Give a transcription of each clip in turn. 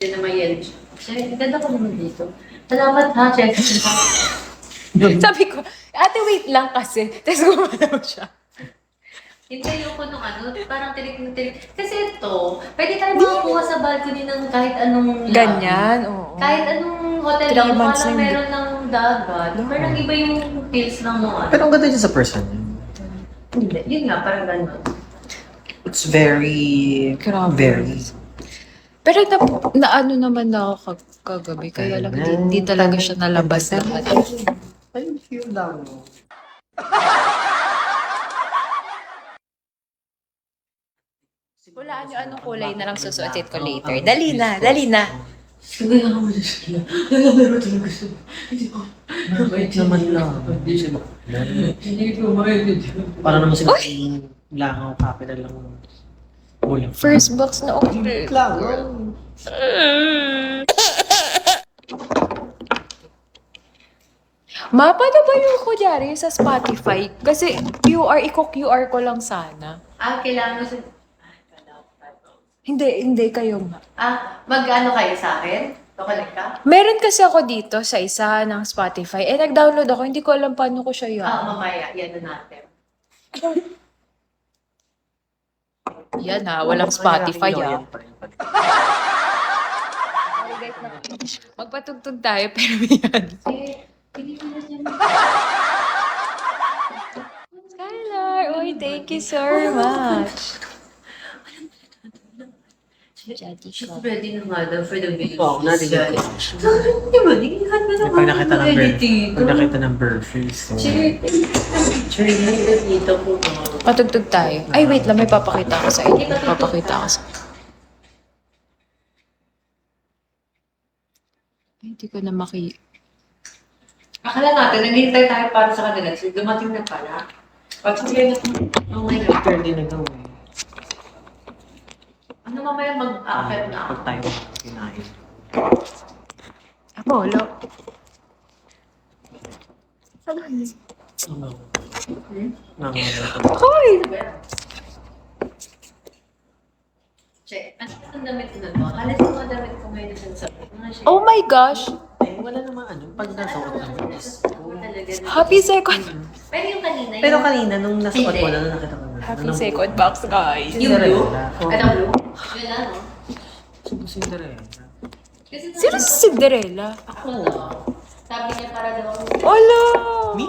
Hindi na may yellow siya. Siya, ganda ko naman dito. Salamat ha, check. Sabi ko, ate wait lang kasi. Tapos gumalaw siya. Hintayin ko nung ano, parang tilik na tilik. Kasi ito, pwede tayo makakuha sa balcony ng kahit anong lobby. Ganyan, oo. Kahit anong hotel 3 room, months parang na meron ng dagat. Parang iba yung feels ng mga Pero ang ganda niya sa person. Hindi, yun nga, parang gano'n. It's very... Grabe. Very... Pero na ano naman na ako kagabi, kaya lang hindi talaga siya nalabas na. I feel lang. Hulaan nyo anong kulay na lang susuotin ko later. Dali na, dali na. Sige, ako na siya. Nalalaro talaga siya. Hindi ko. Wait naman lang. Hindi ko maintindihan. Para naman sila langaw, capital lang. Ulam. First box na okay. Langaw. Ma, paano ba yung kunyari sa Spotify? Kasi QR ko lang sana. Kailangan mo siya. Hindi kayo ma. Mag-ano kayo sa akin? Pakulik ka? Meron kasi ako dito sa isa ng Spotify. Nag-download ako. Hindi ko alam paano ko siya yun. Mamaya. Yan na natin. Yan walang Spotify Magpatugtog tayo pero yan. Skylar, oy, thank you so much. She's ready na nga daw for the video. Oo, narinig ko. Di ba? Nagighan mo naman. Pag nakita ng bird face. Dito po. Patugtog tayo. Ay, wait lang. May papakita ko sa inyo. Papakita ko sa Ay, hindi ko na Akala natin, naghihintay tayo para sa kanila. So, dumating na pala. Pag-sabihin na, oh my God. Pero di na gawin. Ano mamaya mag-a-affect na Pag tayo kinain. Apollo. Hoy! Check. Ano ang damit ko na to? Akala ko mga damit ko ngayon na sa Oh my gosh! Ay, wala namang ano. Pag nasuot ng Happy second. Pero yung kanina, Pero kanina, nung nasuot mo na, nakita ko na. Happy second box, guys. yung blue? Oo. Ano blue? Yun na, no? Cinderella. Kasi Sino si Cinderella? Ako. Sabi niya para daw ako. Hola! Me?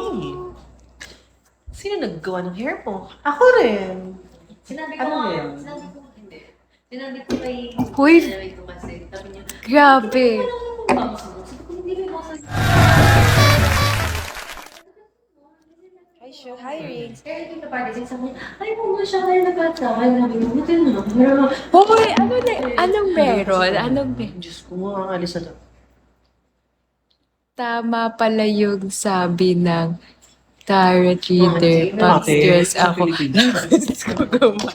Sino naggawa ng hair mo? Ako rin. Sinabi ko Ano nga, yun? sinabi ko, hindi. Sinabi ko kay, Uy. sinabi ko kasi, sabi niya, Grabe. sabi ko, hindi may boss. Hi, Rings. Kaya ito na party, sabi niya, ay, kung nga siya kayo nagkatawa, sabi niya, buti na, pero, Hoy, anong meron? Anong meron? Diyos ko, ang alis na. Tama pala yung sabi ng tarot reader. Ate, Pag-stress sa ako. Pilipinas. Gusto ko guma.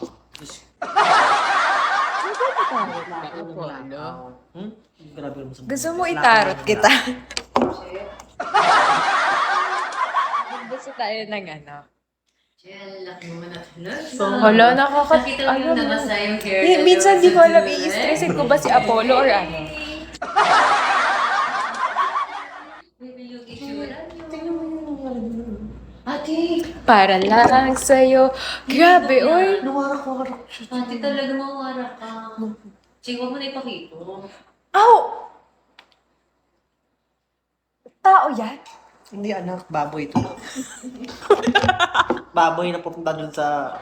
Grabe naman sa Gusto mo itarot kita? Gusto tayo ng ano? Jill, laki mo na Hala, nakaka... Nakita mo yung nabasa yung hair. Minsan di ko alam, i-stressin ko ba si Apollo or ano? Ate! Para lang sa'yo. Grabe, oy. Nawarak-warak siya. Ate, talaga mawara ka. Sige, huwag mo na ipakito. Aw! Tao yan? Hindi anak, baboy ito. Baboy na pupunta dun sa